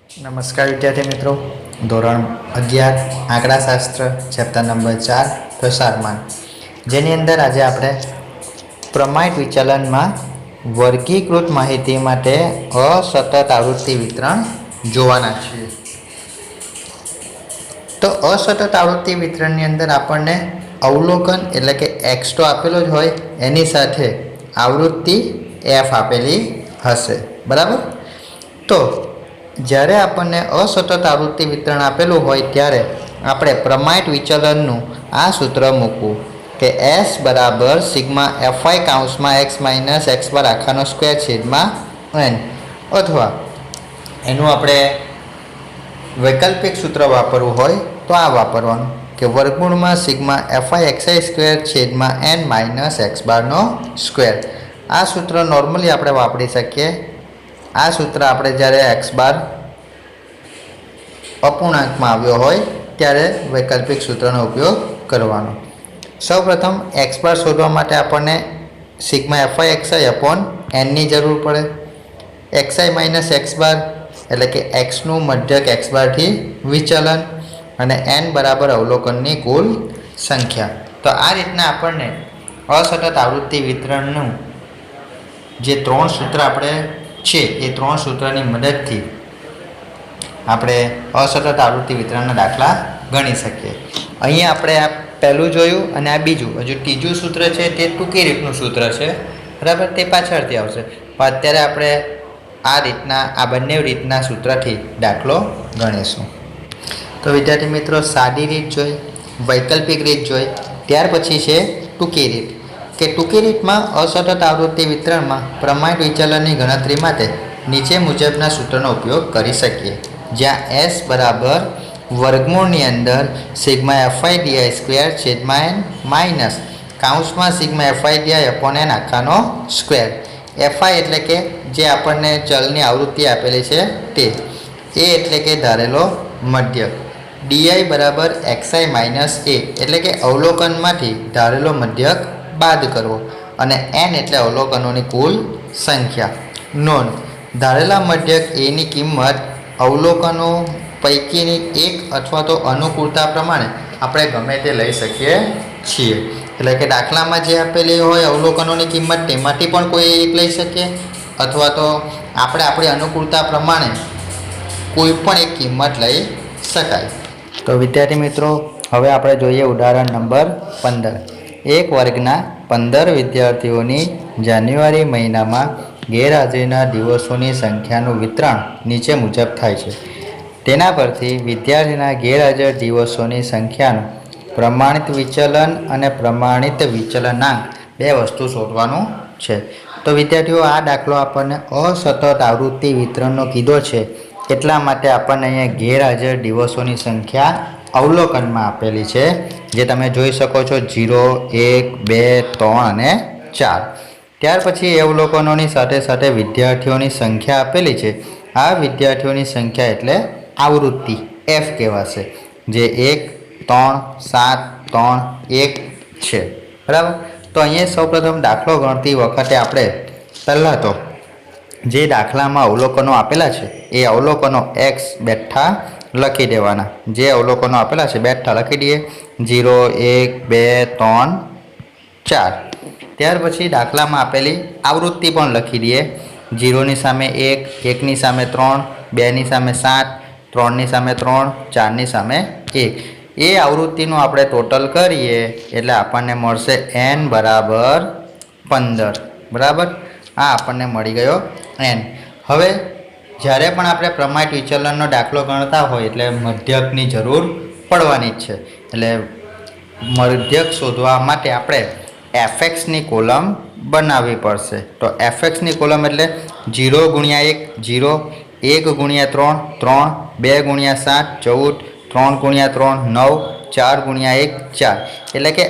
નમસ્કાર વિદ્યાર્થી મિત્રો, ધોરણ 11 આંકડાશાસ્ત્ર ચેપ્ટર નંબર 4 પ્રસારમાન, જેની અંદર આજે આપણે પ્રમાણિત વિચલનમાં વર્ગીકૃત માહિતી માટે અસતત આવૃત્તિ વિતરણ જોવાના છીએ. તો અસતત આવૃત્તિ વિતરણની અંદર આપણને અવલોકન એટલે કે x તો આપેલો જ હોય, એની સાથે આવૃત્તિ f આપેલી હશે. બરાબર. તો જ્યારે આપણને અસતત આવૃત્તિ વિતરણ આપેલું હોય ત્યારે આપણે પ્રમાણિત વિચલનનું આ સૂત્ર મૂકવું કે S બરાબર સિગ્મા એફઆઈ કાઉન્સમાં x માઇનસ x બાર આખાનો સ્ક્વેર છેદમાં n, અથવા એનું આપણે વૈકલ્પિક સૂત્ર વાપરવું હોય તો આ વાપરવાનું કે વર્ગમૂળમાં સિગ્મા એફઆઈ એક્સઆઈ સ્ક્વેર છેદમાં n માઇનસ x બારનો સ્ક્વેર. આ સૂત્ર નોર્મલી આપણે વાપરી શકીએ. આ સૂત્ર આપણે જ્યારે x બાર અપૂર્ણાંકમાં આવ્યો હોય ત્યારે વૈકલ્પિક સૂત્રનો ઉપયોગ કરવાનો. સૌપ્રથમ x બાર શોધવા માટે આપણને સિગ્મા એફઆઈ એક્સઆઈ અપોન nની જરૂર પડે. એક્સઆઈ માઇનસ x બાર એટલે કે xનું મધ્યક x બારથી વિચલન અને n બરાબર અવલોકનની કુલ સંખ્યા. તો આ રીતના આપણને અસતત આવૃત્તિ વિતરણનું જે ત્રણ સૂત્ર આપણે છે એ ત્રણ સૂત્રની મદદથી આપણે અસતત આવૃત્તિ વિતરણના દાખલા ગણી શકીએ. અહીંયા આપણે આ પહેલું જોયું અને આ બીજું. હજુ ત્રીજું સૂત્ર છે તે ટૂંકી રીતનું સૂત્ર છે, બરાબર, તે પાછળથી આવશે. પણ અત્યારે આપણે આ રીતના આ બંને રીતના સૂત્રથી દાખલો ગણીશું. તો વિદ્યાર્થી મિત્રો, સાદી રીત જોઈ, વૈકલ્પિક રીત જોઈ, ત્યાર પછી છે ટૂંકી રીત. કે ટૂંકી રીતમાં અસતત આવૃત્તિ વિતરણમાં પ્રમાણિત વિચલનની ગણતરી માટે નીચે મુજબના સૂત્રનો ઉપયોગ કરી શકીએ. જ્યાં S બરાબર વર્ગમૂળની અંદર સિગ્મા એફઆઈ ડીઆઈ સ્ક્વેર છેદમાં n માઇનસ કાઉન્સમાં sigma f i d i upon n આખાનો સ્ક્વેર. એફઆઈ એટલે કે જે આપણને ચલની આવૃત્તિ આપેલી છે તે, એ એટલે કે ધારેલો મધ્યક, ડીઆઈ બરાબર એક્સઆઈ માઇનસ એ એટલે કે અવલોકનમાંથી ધારેલો મધ્યક બાદ કરવો, અને n એટલે અવલોકનોની કુલ સંખ્યા. નોંધ: ધારેલા મધ્યક એની કિંમત અવલોકનો પૈકીની એક અથવા તો અનુકૂળતા પ્રમાણે આપણે ગમે તે લઈ શકીએ છીએ. એટલે કે દાખલામાં જે આપેલી હોય અવલોકનોની કિંમત તેમાંથી પણ કોઈ એક લઈ શકીએ, અથવા તો આપણે આપણી અનુકૂળતા પ્રમાણે કોઈ પણ એક કિંમત લઈ શકાય. તો વિદ્યાર્થી મિત્રો, હવે આપણે જોઈએ ઉદાહરણ નંબર 15. એક વર્ગના 15 વિદ્યાર્થીઓની જાન્યુઆરી મહિનામાં ગેરહાજરીના દિવસોની સંખ્યાનું વિતરણ નીચે મુજબ થાય છે. તેના પરથી વિદ્યાર્થીના ગેરહાજર દિવસોની સંખ્યાનું પ્રમાણિત વિચલન અને પ્રમાણિત વિચલનાંક બે વસ્તુ શોધવાનું છે. તો વિદ્યાર્થીઓ, આ દાખલો આપણને અસતત આવૃત્તિ વિતરણનો કીધો છે, એટલા માટે આપણને અહીંયા ગેરહાજર દિવસોની સંખ્યા અવલોકનમાં આપેલી છે, જે તમે જોઈ શકો છો 0, 1, 2, 3 અને 4. ત્યાર પછી અવલોકનોની સાથે સાથે વિદ્યાર્થીઓની સંખ્યા આપેલી છે. આ વિદ્યાર્થીઓની સંખ્યા એટલે આવૃત્તિ f કહેવાશે, જે 1, 3, 7, 3, 1 છે. બરાબર. તો અહીંયા સૌપ્રથમ દાખલો ગણતી વખતે આપણે પહેલાં તો જે દાખલામાં અવલોકનો આપેલા છે એ અવલોકનો x બેઠા લખી દેવાના. જે અવલોકનો આપેલા છે બેઠા લખી દઈએ, 0, 1, 2, 3, 4. ત્યાર પછી દાખલામાં આપેલી આવૃત્તિ પણ લખી દઈએ. 0ની સામે 1, 1ની સામે 3, 2ની સામે 7, 3ની સામે 3, 4ની સામે 1. એ આવૃત્તિનું આપણે ટોટલ કરીએ એટલે આપણને મળશે n બરાબર 15. બરાબર. આ આપણને મળી ગયો n. હવે જ્યારે પણ આપણે પ્રમાણિત વિચલનનો દાખલો ગણતા હોય એટલે મધ્યકની જરૂર પડવાની જ છે. એટલે મધ્યક શોધવા માટે આપણે fxની કોલમ બનાવવી પડશે. તો fxની કોલમ એટલે 0 ગુણ્યા 1 0, 1 ગુણ્યા 3 3, 2 ગુણ્યા 7 14, 3 ગુણ્યા 3 9, 4 ગુણ્યા 1 4. એટલે કે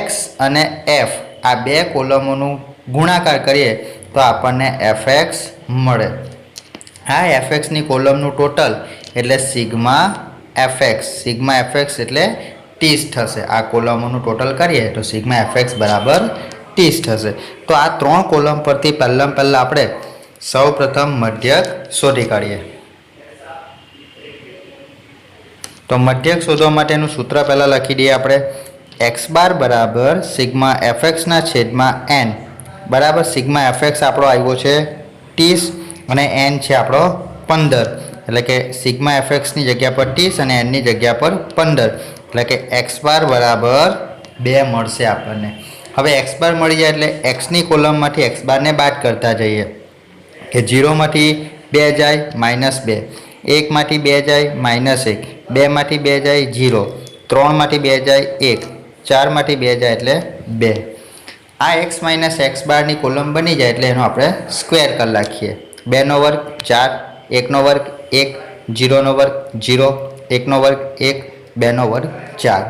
x અને f આ બે કોલમોનું ગુણાકાર કરીએ તો આપણને fx મળે. આ fxની કોલમનું ટોટલ એટલે સિગ્મા fx એટલે 30 થશે. આ કોલમોનું ટોટલ કરીએ તો સિગ્મા fx બરાબર 30 થશે. તો આ ત્રણ કોલમ પરથી પહેલાં આપણે સૌપ્રથમ મધ્યક શોધી કાઢીએ. તો મધ્યક શોધવા માટેનું સૂત્ર પહેલાં લખી દઈએ આપણે. એક્સ બાર બરાબર સિગ્મા એફએક્સના છેદમાં એન બરાબર સિગ્મા એફએક્સ આપણો આવ્યો છે 30 અને એન છે આપણો 15. એટલે કે સિગ્મા એફએક્સની જગ્યા પર 30 અને એનની જગ્યા પર 15. એટલે કે એક્સ બાર બરાબર 2 મળશે આપણને. હવે એક્સ બાર મળી જાય એટલે એક્સની કોલમમાંથી એક્સ બારને બાદ કરતા જઈએ કે 0માંથી 2 જાય -2, 1માંથી 2 જાય -1, 2માંથી 2 જાય 0, 3માંથી 2 જાય 1, 4માંથી 2 જાય એટલે 2. આ એક્સ માઇનસ એક્સ બારની કોલમ બની જાય એટલે એનો આપણે સ્ક્વેર કરી નાખીએ. 2નો વર્ગ 4, 1નો વર્ગ 1, 0નો વર્ગ 0, 1નો વર્ગ 1, 2નો વર્ગ 4.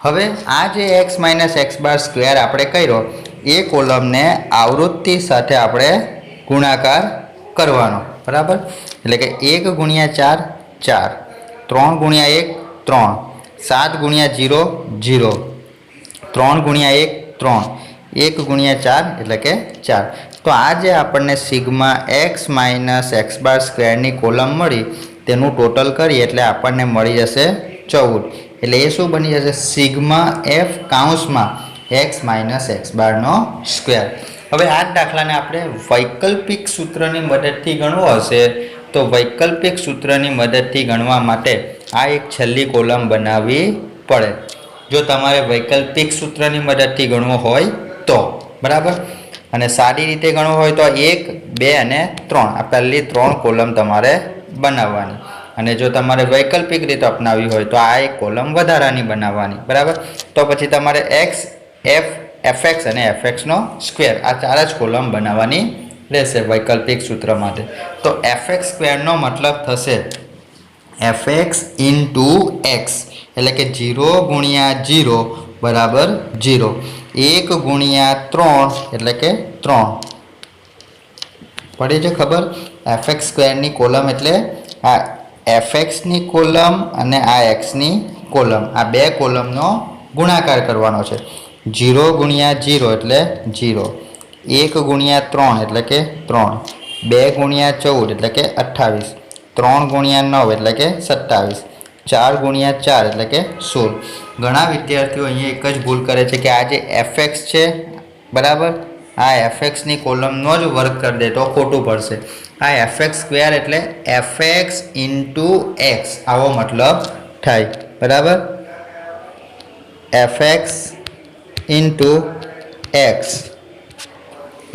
હવે આ જે એક્સ માઇનસ એક્સ બાર સ્ક્વેર આપણે કર્યો એ કોલમને આવૃત્તિ સાથે આપણે ગુણાકાર કરવાનો બરાબર. એટલે કે 1 ગુણ્યા 4 4, 3 ગુણ્યા 1 3, 7 ગુણ્યા 0 0, 3 ગુણ્યા 1 3, 1 ગુણ્યા 4 એટલે કે 4. તો આ જે આપણને સિગ્મા એક્સ માઇનસ એક્સ બાર સ્ક્વેરની કોલમ મળી તેનું ટોટલ કરીએ એટલે આપણને મળી જશે 14. એટલે એ શું બની જશે? સિગ્મા એફ કાઉન્સમાં એક્સ માઇનસ એક્સ બારનો સ્ક્વેર. હવે આ જ દાખલાને આપણે વૈકલ્પિક સૂત્રની મદદથી ગણવો હશે તો વૈકલ્પિક સૂત્રની મદદથી ગણવા માટે આ એક છેલ્લી કોલમ બનાવવી પડે. જો તમારે વૈકલ્પિક સૂત્રની મદદથી ગણવો હોય તો બરાબર. અને સારી રીતે ગણવો હોય તો 1, 2 અને 3 આ પહેલી 3 કોલમ તમારે બનાવવાની. અને જો તમારે વૈકલ્પિક રીતે અપનાવવી હોય તો આ એક કોલમ વધારાની બનાવવાની બરાબર. તો પછી તમારે એક્સ એફએક્સ અને એફએક્સનો સ્ક્વેર આ 4 જ કોલમ બનાવવાની રહેશે વૈકલ્પિક સૂત્ર માટે. તો એફએક્સ સ્ક્વેરનો મતલબ થશે એફએક્સ ઇન્ટુ એક્સ એટલે કે 0 ગુણ્યા 0 બરાબર 0, 1 ગુણ્યા 3 એટલે કે 3. પડી છે ખબર? એફએક્સ સ્ક્વેરની કોલમ એટલે આ એફએક્સની કોલમ અને આ એક્સની કોલમ આ 2 કોલમનો ગુણાકાર કરવાનો છે. 0 ગુણ્યા 0 એટલે 0, 1 ગુણ્યા 3 એટલે કે 3, 2 ગુણ્યા 14 એટલે કે 28, 3 ગુણ્યા 9 એટલે કે 27, 4 ગુણ્યા 4 એટલે કે 16. ઘણા વિદ્યાર્થીઓ અહીંયા એક જ ભૂલ કરે છે કે આ જે એફએક્સ છે બરાબર આ એફએક્સની કોલમનો જ વર્ક કરી દે તો ખોટું પડશે. આ એફએક્સ સ્ક્વેર એટલે એફએક્સ ઇન્ટુ એક્સ આવો મતલબ થાય બરાબર. એફએક્સ ઇન્ટુ એક્સ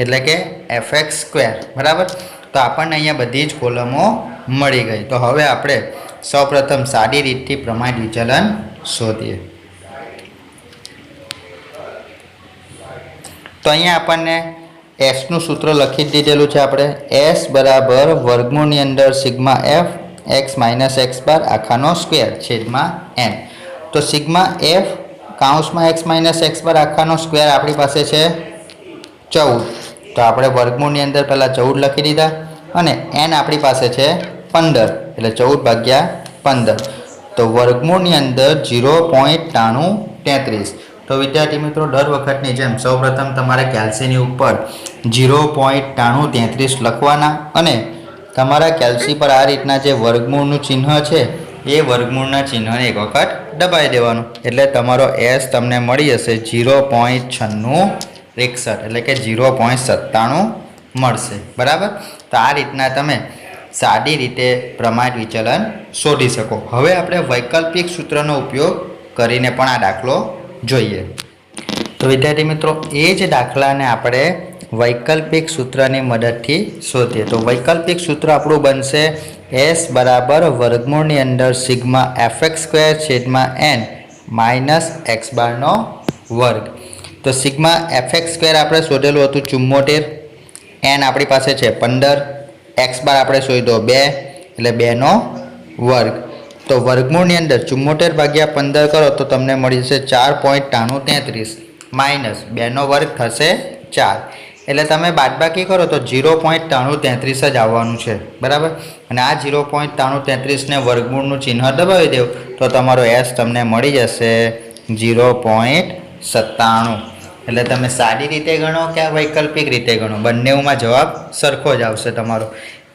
એટલે કે એફએક્સ સ્ક્વેર બરાબર. તો આપણને અહીંયા બધી જ કોલમો મળી ગઈ. તો હવે આપણે સૌપ્રથમ સાદી રીતથી પ્રમાણિત વિચલન શોધીએ. તો અહીંયા આપણને એસનું સૂત્ર લખી દીધેલું છે આપણે. એસ બરાબર વર્ગમૂળની અંદર sigma f x minus x bar આખાનો સ્ક્વેર છેદમાં એન. તો સિગ્મા એફ કાઉન્સમાં એક્સ માઇનસ એક્સ બાર આખાનો સ્ક્વેર આપણી પાસે છે 14. તો આપણે વર્ગમૂળની અંદર પહેલાં 14 લખી દીધા અને એન આપણી પાસે છે 15 એટલે 14 ભાગ્યા 15. તો વર્ગમૂળની અંદર 0.93. તો વિદ્યાર્થી મિત્રો દર વખતની જેમ સૌપ્રથમ તમારે કેલ્સીની ઉપર 0.93 લખવાના અને તમારા કેલ્સી પર આ રીતના જે વર્ગમૂળનું ચિહ્ન છે એ વર્ગમૂળના ચિહ્નને એક વખત દબાવી દેવાનું એટલે તમારો એસ તમને મળી જશે 0.9661 એટલે કે 0.97 મળશે બરાબર. તો આ રીતના તમે સાદી રીતે પ્રમાણિત વિચલન શોધી શકો. હવે આપણે વૈકલ્પિક સૂત્રનો ઉપયોગ કરીને પણ આ દાખલો જોઈએ. તો વિદ્યાર્થી મિત્રો એ જ દાખલાને આપણે વૈકલ્પિક સૂત્રની મદદથી શોધીએ. તો વૈકલ્પિક સૂત્ર આપણું બનશે એસ બરાબર વર્ગમૂળની અંદર સિગ્મા એફએક્સ સ્ક્વેર છેદમાં એન માઇનસ એક્સ બારનો વર્ગ. તો સિગ્મા એફએક્સ સ્ક્વેર આપણે શોધેલું હતું 74, એન આપણી પાસે છે 15, એક્સ બાર આપણે શોધ્યો 2 એટલે 2નો વર્ગ. તો વર્ગમૂળની અંદર 74 ભાગ્યા 15 કરો તો તમને મળી જશે 4.93 માઇનસ 2નો વર્ગ થશે 4 એટલે તમે બાદબાકી કરો તો 0.93 જ આવવાનું છે બરાબર. અને આ 0.93 ને વર્ગમૂળનું ચિહ્ન દબાવી દેવું તો તમારો એસ તમને મળી જશે 0.97. એટલે તમે સાદી રીતે ગણો કે વૈકલ્પિક રીતે ગણો બંનેમાં જવાબ સરખો જ આવશે તમારો.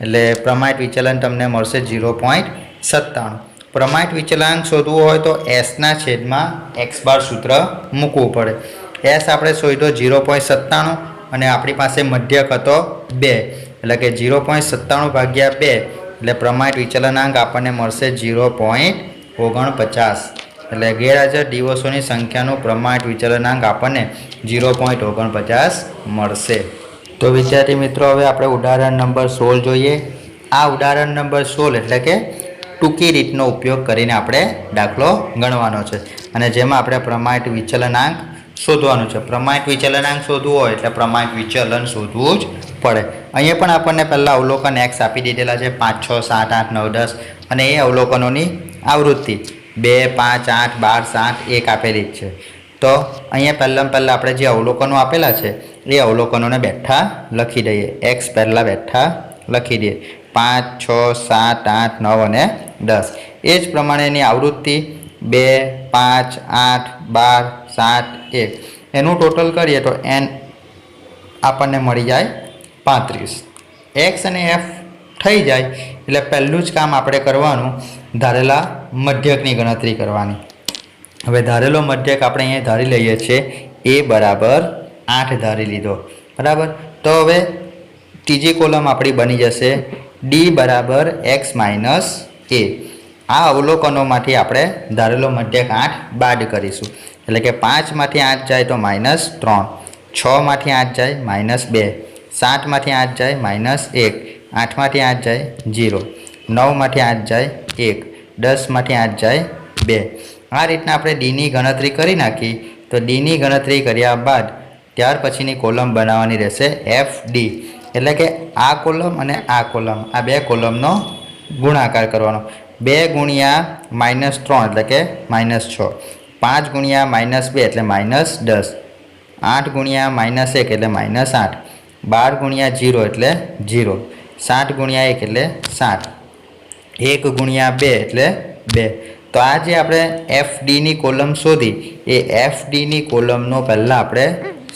એટલે પ્રમાણિત વિચલન તમને મળશે 0.97. પ્રમાણિત વિચલનાંક શોધવું હોય તો એસના છેદમાં એક્સ બાર સૂત્ર મૂકવું પડે. એસ આપણે શોધ્યો 0.97 અને આપણી પાસે મધ્યક હતો 2 એટલે કે 0.97 ભાગ્યા 2 એટલે પ્રમાણિત વિચલનાંક આપણને મળશે 0.49 એટલે ગેરહાજર દિવસોની સંખ્યાનું પ્રમાણિત વિચલનાંક આપણને 0.49 મળશે. તો વિદ્યાર્થી મિત્રો હવે આપણે ઉદાહરણ નંબર 16 જોઈએ. આ ઉદાહરણ નંબર 16 એટલે કે ટૂંકી રીતનો ઉપયોગ કરીને આપણે દાખલો ગણવાનો છે અને જેમાં આપણે પ્રમાણિત વિચલનાંક શોધવાનું છે. પ્રમાણિત વિચલનાંક શોધવું હોય એટલે પ્રમાણિત વિચલન શોધવું જ પડે. અહીંયા પણ આપણને પહેલાં અવલોકન એક્સ આપી દીધેલા છે 5, 6, 7, 8, 9, 10 અને એ અવલોકનોની આવૃત્તિ 2, 5, 8, 12, 7, 1 આપેલી જ છે. તો અહીંયા પહેલાં આપણે જે અવલોકનો આપેલા છે એ અવલોકનોને બેઠા લખી દઈએ. એક્સ પહેલાં બેઠા લખી દઈએ 5, 6, 7, 8, 9 અને 10. એ જ પ્રમાણેની આવૃત્તિ 2, 5, 8, 12, 7, 1 એનું ટોટલ કરીએ તો એન આપણને મળી જાય 35. એક્સ અને એફ થઈ જાય એટલે પહેલું જ કામ આપણે કરવાનું ધારેલા મધ્યકની ગણતરી કરવાની. હવે ધારેલો મધ્યક આપણે અહીંયા ધારી લઈએ છીએ એ બરાબર 8 ધારી લીધો બરાબર. તો હવે ત્રીજી કોલમ આપણી બની જશે ડી બરાબર એક્સ માઇનસ એ. આ અવલોકનોમાંથી આપણે ધારેલો મધ્યક 8 બાદ કરીશું એટલે કે 5માંથી 8 જાય તો -3, 6માંથી 8 જાય -2, 7માંથી 8 જાય -1, 8માંથી 8 જાય 0, 9માંથી 8 જાય 1, 10માંથી 8 જાય 2. આ રીતના આપણે ડીની ગણતરી કરી નાખી તો ડીની ગણતરી કર્યા બાદ ત્યાર પછીની કોલમ બનાવવાની રહેશે એફ ડી એટલે કે આ કોલમ અને આ કોલમ આ બે કોલમનો ગુણાકાર કરવાનો. 2 ગુણ્યા -3 એટલે કે -6, 5 ગુણ્યા -2 એટલે -10, 8 ગુણ્યા -1 એટલે -8, 12 ગુણ્યા 0 એટલે 0, 7 ગુણ્યા 1 એટલે 7, 1 ગુણ્યા 2 એટલે 2. તો આ જે આપણે એફ ડીની કોલમ શોધી એ એફ ડીની કોલમનો પહેલાં આપણે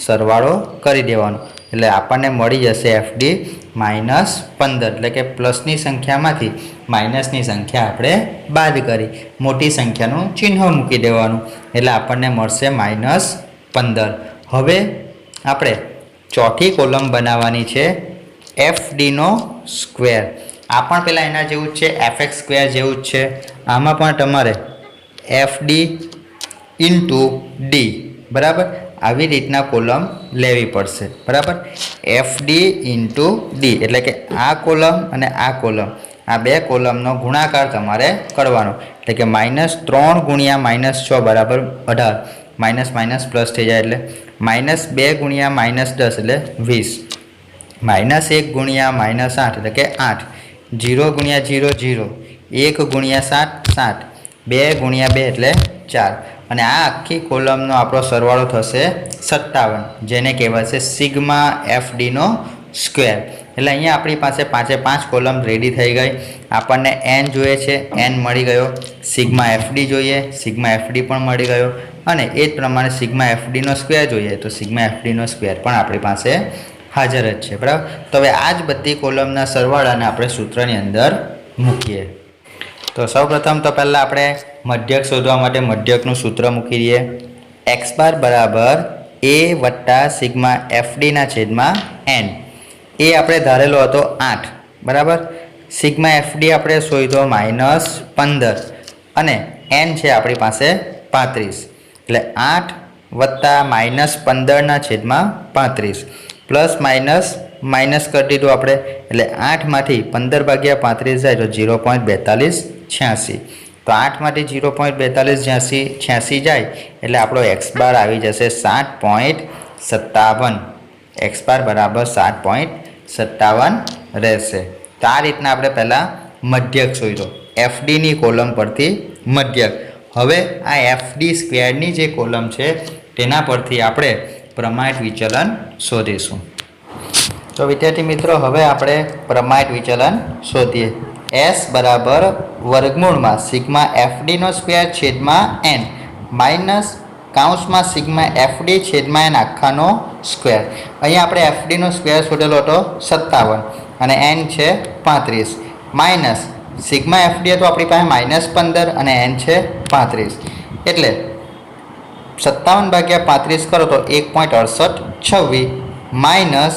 સરવાળો કરી દેવાનો એટલે આપણને મળી જશે એફ ડી -15 એટલે કે પ્લસની સંખ્યામાંથી માઇનસની સંખ્યા આપણે બાદ કરી મોટી સંખ્યાનું ચિહ્ન મૂકી દેવાનું એટલે આપણને મળશે -15. હવે આપણે ચોથી કોલમ બનાવવાની છે એફ ડીનો સ્ક્વેર. આ પણ પહેલાં એના જેવું જ છે એફએક્સ સ્ક્વેર જેવું જ છે. આમાં પણ તમારે એફ ડી ઇન્ટુ ડી બરાબર આવી રીતના કોલમ લેવી પડશે બરાબર. એફ ડી ઇન્ટુ ડી એટલે કે આ કોલમ અને આ કોલમ આ બે કોલમનો ગુણાકાર તમારે કરવાનો એટલે કે -3 ગુણ્યા -6 બરાબર 18, માઇનસ માઇનસ પ્લસ થઈ જાય એટલે -2 ગુણ્યા -10 એટલે 20, -1 ગુણ્યા -8 એટલે કે 8, 0 ગુણ્યા 0 0, 1 ગુણ્યા 7 7, 2 ગુણ્યા 2 એટલે 4 અને આ આખી કોલમનો આપણો સરવાળો થશે 57 જેને કહેવાય છે સિગ્મા એફ ડીનો સ્ક્વેર. એટલે અહીંયા આપણી પાસે 5 કોલમ રેડી થઈ ગઈ. આપણને એન જોઈએ છે, એન મળી ગયો. સિગ્મા એફ ડી જોઈએ, સિગ્મા એફ ડી પણ મળી ગયો અને એ જ પ્રમાણે સિગ્મા એફ ડીનો સ્ક્વેર જોઈએ તો સિગ્મા એફ ડીનો સ્ક્વેર પણ આપણી પાસે હાજર જ છે બરાબર. તો હવે આ જ બધી કોલમના સરવાળાને આપણે સૂત્રની અંદર મૂકીએ. તો સૌપ્રથમ તો પહેલાં આપણે મધ્યક શોધવા માટે મધ્યકનું સૂત્ર મૂકી દઈએ. એક્સ બાર બરાબર એ વત્તા સિગ્મા એફ ડીના છેદમાં એન. એ આપણે ધારેલો હતો 8 બરાબર. સિગ્મા એફ ડી આપણે શોધ્યો -15 અને એન છે આપણી પાસે 35 એટલે 8 વત્તા -15ના છેદમાં 35 પ્લસ માઇનસ કરી દીધું આપણે એટલે 8માંથી 15 ભાગ્યા 35 જાય તો 0.4286. તો 8માંથી 0.4286 જાય એટલે આપણો એક્સ બાર આવી જશે 7.57. એક્સ બાર બરાબર 7.57 રહેશે. તો આ રીતના આપણે પહેલાં મધ્યક શોધ્યો એફ ડીની કોલમ પરથી મધ્યક. હવે આ એફ ડી સ્ક્વેરની જે કોલમ છે તેના પરથી આપણે પ્રમાણિત વિચલન શોધીશું. તો વિદ્યાર્થી મિત્રો હવે આપણે પ્રમાણિત વિચલન શોધીએ. એસ બરાબર વર્ગમૂળમાં સિગ્મા એફ ડીનો સ્ક્વેર છેદમાં એન માઇનસ કાઉન્સમાં સિગ્મા એફ ડી છેદમાં એન આખાનો સ્ક્વેર. અહીંયા આપણે એફ ડીનો સ્ક્વેર શોધેલો હતો 57 અને એન છે 35 માઇનસ સિગ્મા એફડી તો આપણી પાસે -15 અને એન છે 35, એટલે 57/35 કરો તો 1.6826 માઇનસ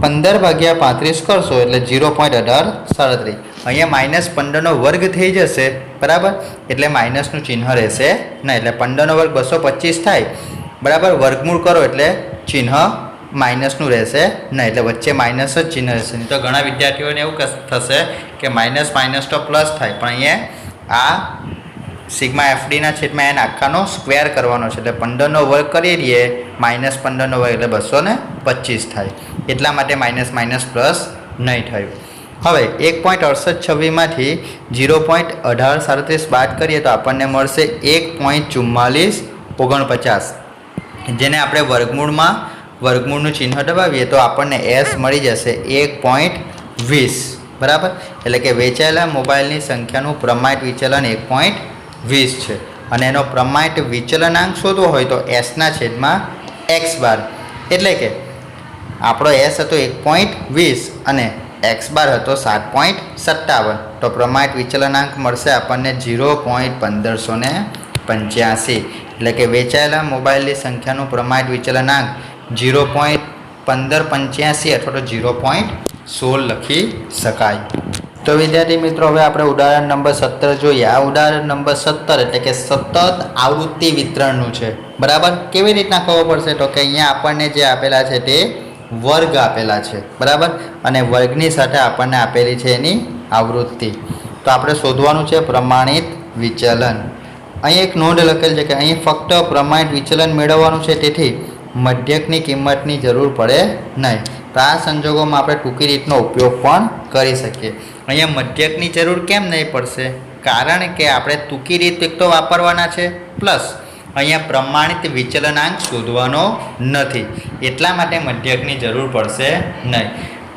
15/35 કરશો એટલે 0.1837. અહીંયા -15નો વર્ગ થઈ જશે, બરાબર, એટલે માઇનસનું ચિહ્ન રહેશે નહીં, એટલે 15નો વર્ગ 225 થાય, બરાબર. વર્ગમૂળ કરો એટલે ચિહ્ન માઇનસનું રહેશે નહીં, એટલે વચ્ચે માઇનસ જ ચિહ્ન રહેશે. નહીં તો ઘણા વિદ્યાર્થીઓને એવું થશે કે માઇનસ માઇનસ તો પ્લસ થાય, પણ અહીંયા આ સિગ્મા એફડીના છેદમાં એન આખાનો સ્ક્વેર કરવાનો છે, એટલે 15નો વર્ગ કરી દઈએ, -15નો વર્ગ એટલે 225 થાય, એટલા માટે માઇનસ માઇનસ પ્લસ નહીં થયું. હવે 1.6826માંથી 0.1837 બાદ કરીએ તો આપણને મળશે 1.4449, જેને આપણે વર્ગમૂળનું ચિહ્ન દબાવીએ તો આપણને એસ મળી જશે 1.20, બરાબર. એટલે કે વેચાયેલા મોબાઈલની સંખ્યાનું પ્રમાણિત વિચલન 1.20 છે, અને એનો પ્રમાણિત વિચલનાંક શોધવો હોય તો એસના છેદમાં એક્સ બાર, એટલે કે આપણો એસ હતો 1.20 અને એક્સ બાર હતો 7.57, તો પ્રમાણિત વિચલનાંક મળશે આપણને 0.1585, એટલે કે વેચાયેલા મોબાઈલની સંખ્યાનું પ્રમાણિત વિચલનાંક 0.1585 અથવા તો 0.16 લખી શકાય. તો વિદ્યાર્થી મિત્રો, હવે આપણે ઉદાહરણ નંબર 17 જોઈએ. આ ઉદાહરણ નંબર 17 એટલે કે સતત આવૃત્તિ વિતરણનું છે, બરાબર. કેવી રીતના ખબર પડશે તો કે અહીંયા આપણને જે આપેલા છે તે વર્ગ આપેલા છે, બરાબર, અને વર્ગની સાથે આપણને આપેલી છે એની આવૃત્તિ. તો આપણે શોધવાનું છે પ્રમાણિત વિચલન. અહીં એક નોંધ લખેલ છે કે અહીં ફક્ત પ્રમાણિત વિચલન મેળવવાનું છે, તેથી મધ્યકની કિંમતની જરૂર પડે નહીં. તો આ સંજોગોમાં આપણે ટૂંકી રીતનો ઉપયોગ પણ કરી શકીએ. અહીંયા મધ્યકની જરૂર કેમ નહીં પડશે? કારણ કે આપણે ટૂંકી રીત એક તો વાપરવાના છે, પ્લસ અહીંયા પ્રમાણિત વિચલનાંક શોધવાનો નથી, એટલા માટે મધ્યકની જરૂર પડશે નહીં.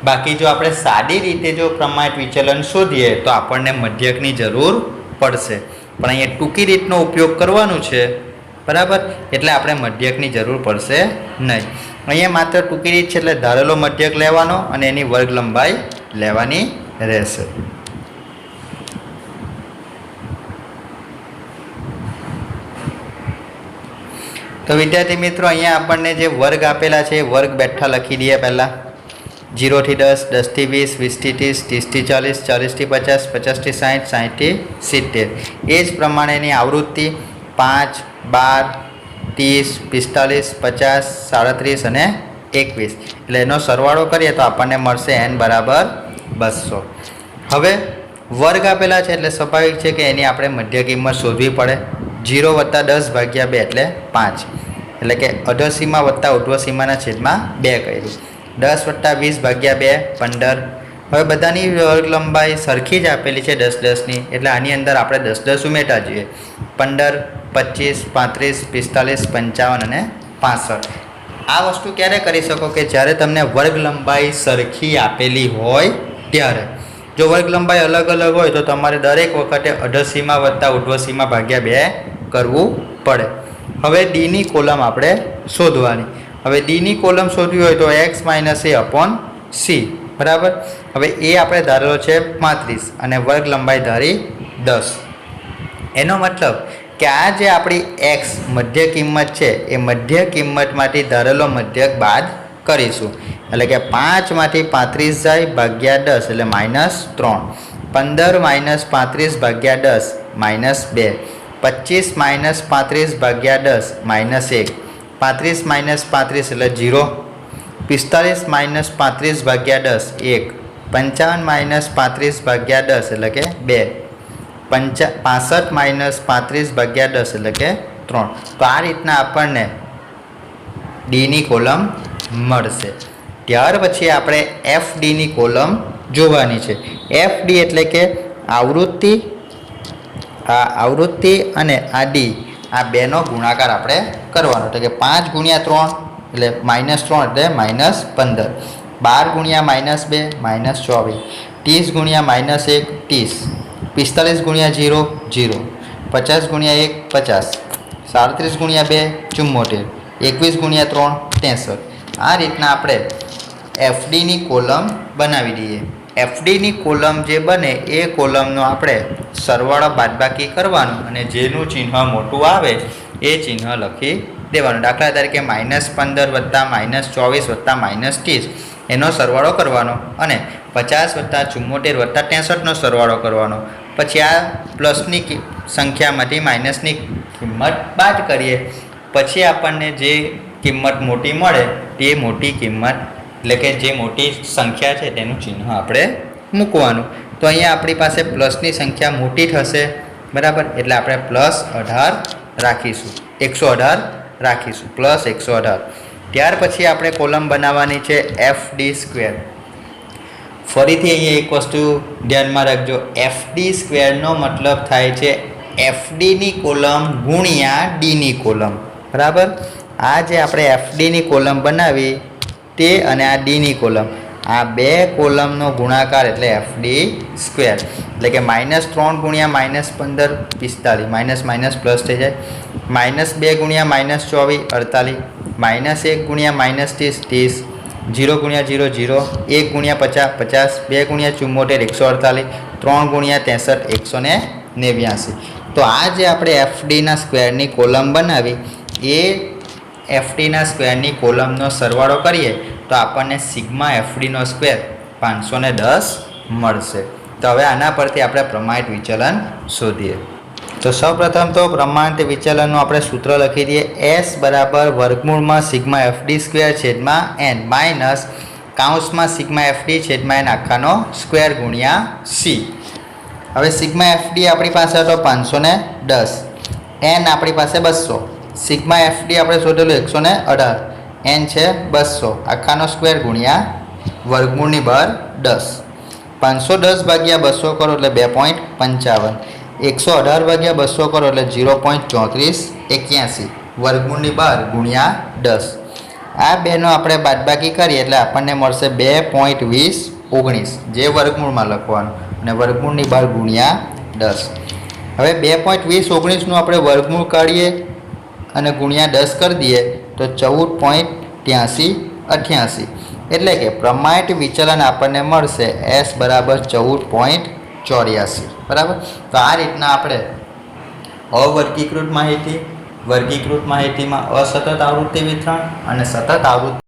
બાકી જો આપણે સાદી રીતે જો પ્રમાણિત વિચલન શોધીએ તો આપણને મધ્યકની જરૂર પડશે, પણ અહીંયા ટૂંકી રીતનો ઉપયોગ કરવાનું છે, બરાબર, એટલે આપણે મધ્યકની જરૂર પડશે નહીં. અહીંયા માત્ર ટૂંકી રીત છે, એટલે ધારેલો મધ્યક લેવાનો અને એની વર્ગ લંબાઈ લેવાની રહેશે. તો વિદ્યાર્થી મિત્રો, અહીંયા આપણને જે વર્ગ આપેલા છે એ વર્ગ બેઠા લખી દઈએ. પહેલાં 0 થી 10, 10 થી 20, 20 થી 30, 30 થી 40, 40 થી 50, 50 થી 60, 60 થી 70. એ જ પ્રમાણેની આવૃત્તિ 5, 12, 30, 45, 50, 37 અને 21, એટલે એનો સરવાળો કરીએ તો આપણને મળશે n બરાબર 200. હવે વર્ગ આપેલા છે એટલે સ્વાભાવિક છે કે એની આપણે મધ્ય કિંમત શોધવી પડે. 0 + 10/2 એટલે 5, એટલે કે અધસીમા વત્તા ઉર્ધ્વસીમાના છેદમાં 2 કર્યું. 10 + 20/2 15. હવે બધાની વર્ગ લંબાઈ સરખી જ આપેલી છે 10, 10ની, એટલે આની અંદર આપણે 10, 10 ઉમેરતા જઈએ. 15, 25, 35, 45, 55 અને 65. આ વસ્તુ ક્યારે કરી શકો કે જ્યારે તમને વર્ગ લંબાઈ સરખી આપેલી હોય ત્યારે. જો વર્ગ લંબાઈ અલગ અલગ હોય તો તમારે દરેક વખતે અધસીમા વત્તા ઉર્ધ્વસીમા ભાગ્યા 2 કરવું પડે. હવે ડીની કોલમ આપણે શોધવાની. હવે ડીની કોલમ શોધવી હોય તો x - a/c, બરાબર. હવે એ આપણે ધારેલો છે 35 અને વર્ગ લંબાઈ ધારી 10. એનો મતલબ કે આ જે આપણી x મધ્ય કિંમત છે એ મધ્ય કિંમતમાંથી ધારેલો મધ્યક બાદ કરીશું. એટલે કે 5 માંથી 35 જાય ભાગ્યા 10 એટલે -3. 15 - 35 ભાગ્યા 10 -2. 25 - 35 ભાગ્યા 10 -1. 35 - 35 એટલે 0. 45 - 35 ભાગ્યા 10 1. 55 - 35 ભાગ્યા 10 એટલે કે 2. 65 - 35 ભાગ્યા 10 એટલે કે 3. તો આ રીતના આપણને ડીની કોલમ મળશે. ત્યાર પછી આપણે એફડીની કોલમ જોવાની છે. એફડી એટલે કે આવૃત્તિ, આ આવૃત્તિ અને આ ડી, આ બેનો ગુણાકાર આપણે કરવાનો. એટલે કે 5 × 3 એટલે -3 એટલે -15. 12 × -2 -24. 30 × -1 30. 45 × 0 0. 50 × 1 50. 37 × 2 74. 21 × 3 63. આ રીતના આપણે એફડીની કોલમ બનાવી દઈએ. એફડીની કોલમ જે બને એ કોલમનો આપણે સરવાળો બાદબાકી કરવાનો અને જેનું ચિહ્ન મોટું આવે એ ચિહ્ન લખી દેવાનું. દાખલા તરીકે -15 વત્તા -24 વત્તા -30 એનો સરવાળો કરવાનો અને 50 વત્તા 74 વત્તા 63નો સરવાળો કરવાનો. પછી આ પ્લસની સંખ્યામાંથી માઇનસની કિંમત બાદ કરીએ પછી આપણને જે કિંમત મોટી મળે તે મોટી કિંમત એટલે કે જે મોટી સંખ્યા છે તેનું ચિહ્ન આપણે મૂકવાનું. તો અહીંયા આપણી પાસે પ્લસની સંખ્યા મોટી થશે, બરાબર, એટલે આપણે +18 રાખીશું, 118 રાખીશું, +118. ત્યાર પછી આપણે કોલમ બનાવવાની છે FD². ફરીથી અહીંયા એક વસ્તુ ધ્યાનમાં રાખજો, FD² નો મતલબ થાય છે FDની કોલમ ગુણ્યા Dની કોલમ, બરાબર. આ જે આપણે FDની કોલમ બનાવી તે અને આ Dની કોલમ, આ બે કોલમનો ગુણાકાર એટલે FD². એટલે કે -3 ગુણ્યા -15 45, માઇનસ માઇનસ પ્લસ થઈ જાય, -2 ગુણ્યા -24 48, -1 ગુણ્યા -30 30, 0 ગુણ્યા 0 0, 1 ગુણ્યા 50 50, 2 ગુણ્યા 74 148, 3 ગુણ્યા 63 189. તો આ જે આપણે FDના સ્ક્વેરની કોલમ બનાવી એ FDના સ્ક્વેરની કોલમનો સરવાળો કરીએ તો આપણને σFD² 510 મળશે. તો હવે આના પરથી આપણે પ્રમાણિત વિચલન શોધીએ. તો સૌપ્રથમ તો પ્રમાણિત વિચલનનું આપણે સૂત્ર લખી દઈએ, S બરાબર વર્ગમૂળમાં σFD² છેદમાં n માઇનસ કૌંસમાં σFD છેદમાં n આખાનો સ્ક્વેર ગુણ્યા C. હવે σFD આપણી પાસે હતો 510, n આપણી પાસે 200, σFD આપણે શોધેલું 118, n છે 200 આખાનો સ્ક્વેર ગુણ્યા વર્ગમૂળની બહાર 10. 510 ભાગ્યા 200 કરો એટલે 2.55, 118 ભાગ્યા 200 કરો એટલે 0.3481 વર્ગમૂળની બહાર ગુણ્યા 10. આ બેનો આપણે બાદબાકી કરીએ એટલે આપણને મળશે 2.2019 જે વર્ગમૂળમાં લખવાનું અને વર્ગમૂળની બહાર ગુણ્યા 10. હવે 2.2019નું આપણે વર્ગમૂળ કાઢીએ અને ગુણ્યા 10 કરી દઈએ તો 14.8388 એટલે કે પ્રમાણિત વિચલન આપણને મળશે S બરાબર 14.84, બરાબર. તો આ રીતના આપણે અવર્ગીકૃત માહિતી, વર્ગીકૃત માહિતીમાં અસતત આવૃત્તિ વિતરણ અને સતત આવૃત્તિ